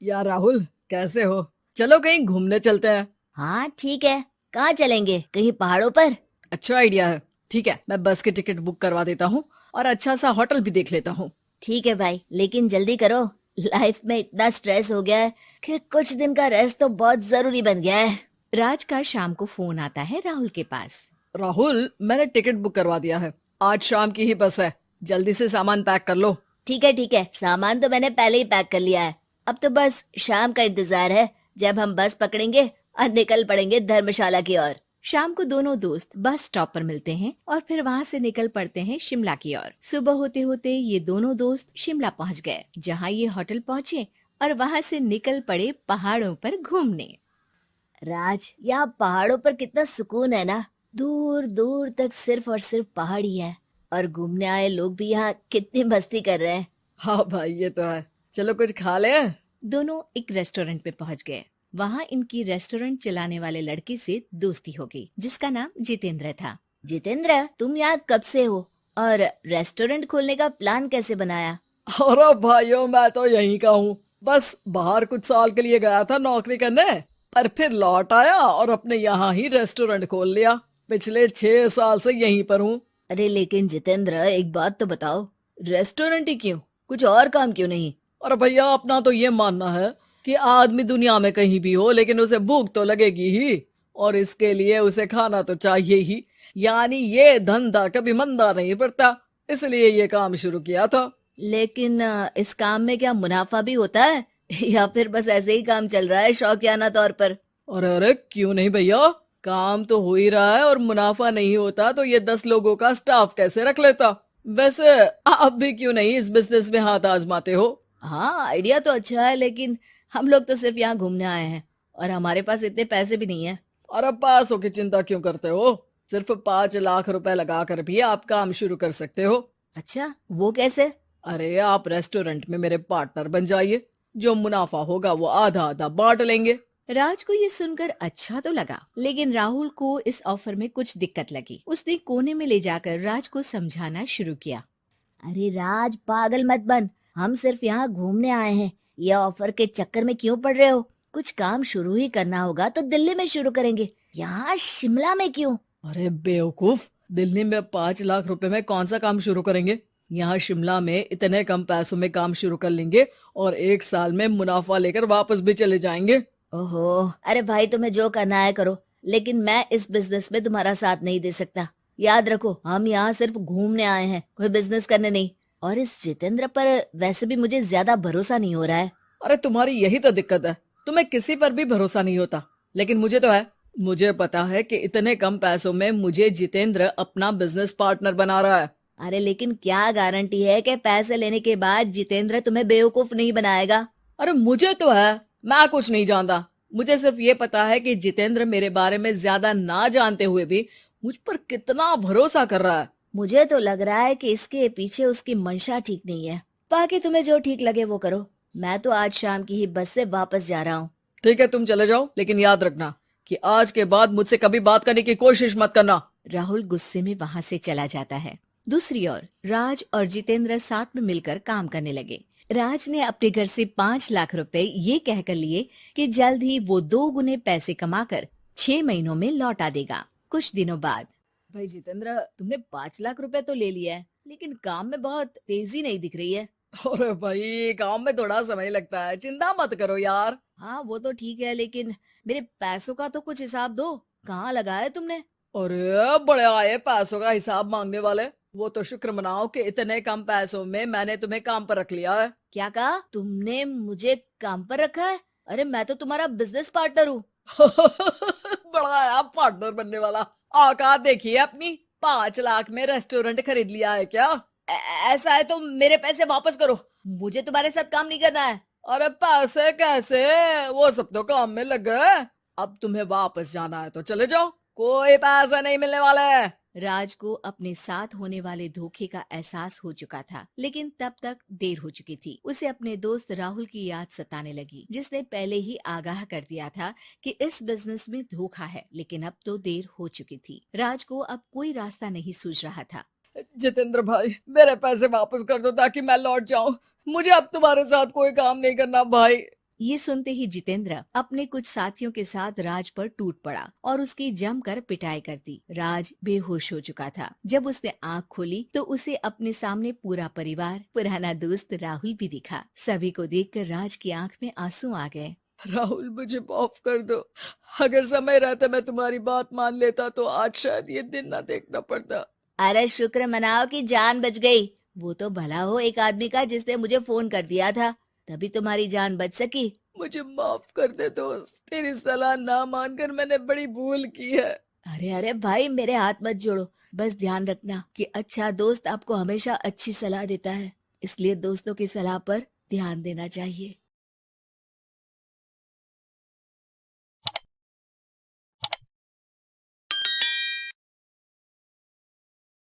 यार राहुल, कैसे हो? चलो कहीं घूमने चलते हैं। हाँ ठीक है। कहाँ चलेंगे? कहीं पहाड़ों पर? अच्छा आइडिया है। ठीक है, मैं बस की टिकट बुक करवा देता हूँ और अच्छा सा होटल भी देख लेता हूँ। ठीक है भाई, लेकिन जल्दी करो। लाइफ में इतना स्ट्रेस हो गया है कि कुछ दिन का रेस्ट तो बहुत जरूरी बन गया है। राज का शाम को फोन आता है राहुल के पास। राहुल, मैंने टिकट बुक करवा दिया है। आज शाम की ही बस है। जल्दी से सामान पैक कर लो। ठीक है, सामान तो मैंने पहले ही पैक कर लिया है। अब तो बस शाम का इंतजार है, जब हम बस पकड़ेंगे और निकल पड़ेंगे धर्मशाला की ओर। शाम को दोनों दोस्त बस स्टॉप पर मिलते हैं और फिर वहाँ से निकल पड़ते हैं शिमला की ओर। सुबह होते होते ये दोनों दोस्त शिमला पहुँच गए, जहाँ ये होटल पहुँचे और वहाँ से निकल पड़े पहाड़ों पर घूमने। राज, यहाँ पहाड़ों पर कितना सुकून है ना। दूर दूर तक सिर्फ और सिर्फ पहाड़ ही है, और घूमने आए लोग भी यहाँ कितनी मस्ती कर रहे हैं। हाँ भाई, ये तो है। चलो कुछ खा ले। दोनों एक रेस्टोरेंट पे पहुँच गए। वहाँ इनकी रेस्टोरेंट चलाने वाले लड़के से दोस्ती हो गई, जिसका नाम जितेंद्र था। जितेंद्र, तुम यहाँ कब से हो और रेस्टोरेंट खोलने का प्लान कैसे बनाया? अरे भाइयों, मैं तो यहीं का हूँ। बस बाहर कुछ साल के लिए गया था नौकरी करने, पर फिर लौट आया और अपने यहाँ ही रेस्टोरेंट खोल लिया। पिछले 6 साल से यहीं पर हूँ। अरे लेकिन जितेंद्र, एक बात तो बताओ, रेस्टोरेंट ही क्यों? कुछ और काम क्यों नहीं? और भैया, अपना तो ये मानना है कि आदमी दुनिया में कहीं भी हो लेकिन उसे भूख तो लगेगी ही, और इसके लिए उसे खाना तो चाहिए ही। यानी ये धंधा कभी मंदा नहीं पड़ता, इसलिए ये काम शुरू किया था। लेकिन इस काम में क्या मुनाफा भी होता है या फिर बस ऐसे ही काम चल रहा है शौकियाना तौर पर? और अरे क्यों नहीं भैया, काम तो हो ही रहा है, और मुनाफा नहीं होता तो ये 10 लोगों का स्टाफ कैसे रख लेता। वैसे आप भी क्यों नहीं इस बिजनेस में हाथ आजमाते हो? हाँ, आइडिया तो अच्छा है, लेकिन हम लोग तो सिर्फ यहाँ घूमने आए हैं और हमारे पास इतने पैसे भी नहीं है। और अब पैसों की चिंता क्यों करते हो? सिर्फ 5 लाख रुपए लगा कर भी आप काम शुरू कर सकते हो। अच्छा, वो कैसे? अरे आप रेस्टोरेंट में मेरे पार्टनर बन जाइए। जो मुनाफा होगा वो आधा आधा बांट लेंगे। राज को ये सुनकर अच्छा तो लगा, लेकिन राहुल को इस ऑफर में कुछ दिक्कत लगी। उसने कोने में ले जाकर राज को समझाना शुरू किया। अरे राज, पागल मत बन। हम सिर्फ यहाँ घूमने आए हैं, ये ऑफर के चक्कर में क्यों पड़ रहे हो? कुछ काम शुरू ही करना होगा तो दिल्ली में शुरू करेंगे, यहाँ शिमला में क्यों? अरे बेवकूफ, दिल्ली में 5 लाख रुपए में कौन सा काम शुरू करेंगे? यहाँ शिमला में इतने कम पैसों में काम शुरू कर लेंगे और 1 साल में मुनाफा लेकर वापस भी चले जाएंगे। ओहो, अरे भाई, तुम्हें जो करना है करो, लेकिन मैं इस बिजनेस में तुम्हारा साथ नहीं दे सकता। याद रखो, हम यहाँ सिर्फ घूमने आए हैं, कोई बिजनेस करने नहीं। और इस जितेंद्र पर वैसे भी मुझे ज्यादा भरोसा नहीं हो रहा है। अरे तुम्हारी यही तो दिक्कत है, तुम्हें किसी पर भी भरोसा नहीं होता, लेकिन मुझे तो है। मुझे पता है कि इतने कम पैसों में मुझे जितेंद्र अपना बिजनेस पार्टनर बना रहा है। अरे लेकिन क्या गारंटी है कि पैसे लेने के बाद जितेंद्र तुम्हें बेवकूफ नहीं बनाएगा? अरे मुझे तो है, मैं कुछ नहीं जानता। मुझे सिर्फ ये पता है कि जितेंद्र मेरे बारे में ज्यादा ना जानते हुए भी मुझ पर कितना भरोसा कर रहा है। मुझे तो लग रहा है कि इसके पीछे उसकी मंशा ठीक नहीं है। बाकी तुम्हें जो ठीक लगे वो करो। मैं तो आज शाम की ही बस से वापस जा रहा हूँ। ठीक है, तुम चले जाओ, लेकिन याद रखना कि आज के बाद मुझसे कभी बात करने की कोशिश मत करना। राहुल गुस्से में वहाँ से चला जाता है। दूसरी ओर राज और जितेंद्र साथ में मिलकर काम करने लगे। राज ने अपने घर से 5 लाख रुपए ये कहकर लिए कि जल्द ही वो 2 गुने पैसे कमाकर 6 महीनों में लौटा देगा। कुछ दिनों बाद, भाई जितेंद्र, तुमने 5 लाख रुपए तो ले लिया है, लेकिन काम में बहुत तेजी नहीं दिख रही है। अरे भाई, काम में थोड़ा समय लगता है, चिंता मत करो यार। हाँ वो तो ठीक है, लेकिन मेरे पैसों का तो कुछ हिसाब दो। कहाँ लगा है तुमने? अरे बड़े आए पैसों का हिसाब मांगने वाले। वो तो शुक्र मनाओ कि इतने कम पैसों में मैंने तुम्हें काम पर रख लिया है। क्या कहा? तुमने मुझे काम पर रखा है? अरे मैं तो तुम्हारा बिजनेस पार्टनर हूँ। बड़ा आया पार्टनर बनने वाला। औकात देखिए अपनी, 5 लाख में रेस्टोरेंट खरीद लिया है क्या? ऐसा है तो मेरे पैसे वापस करो, मुझे तुम्हारे साथ काम नहीं करना है। अरे पैसे कैसे, वो सब तो काम में लग गए। अब तुम्हें वापस जाना है तो चले जाओ, कोई पैसा नहीं मिलने वाला है। राज को अपने साथ होने वाले धोखे का एहसास हो चुका था, लेकिन तब तक देर हो चुकी थी। उसे अपने दोस्त राहुल की याद सताने लगी, जिसने पहले ही आगाह कर दिया था कि इस बिजनेस में धोखा है, लेकिन अब तो देर हो चुकी थी। राज को अब कोई रास्ता नहीं सूझ रहा था। जितेंद्र भाई, मेरे पैसे वापस कर दो ताकि मैं लौट जाऊं। मुझे अब तुम्हारे साथ कोई काम नहीं करना भाई। ये सुनते ही जितेंद्र अपने कुछ साथियों के साथ राज पर टूट पड़ा और उसकी जमकर पिटाई कर दी। राज बेहोश हो चुका था। जब उसने आंख खोली तो उसे अपने सामने पूरा परिवार, पुराना दोस्त राहुल भी दिखा। सभी को देखकर राज की आंख में आंसू आ गए। राहुल, मुझे माफ कर दो। अगर समय रहता मैं तुम्हारी बात मान लेता तो आज शायद ये दिन ना देखना पड़ता। अरे शुक्र मनाओ कि जान बच गई। वो तो भला हो एक आदमी का जिसने मुझे फोन कर दिया था, तभी तुम्हारी जान बच सकी। मुझे माफ कर दे दोस्त, तेरी सलाह ना मानकर मैंने बड़ी भूल की है। अरे अरे भाई, मेरे हाथ मत जोड़ो। बस ध्यान रखना कि अच्छा दोस्त आपको हमेशा अच्छी सलाह देता है, इसलिए दोस्तों की सलाह पर ध्यान देना चाहिए।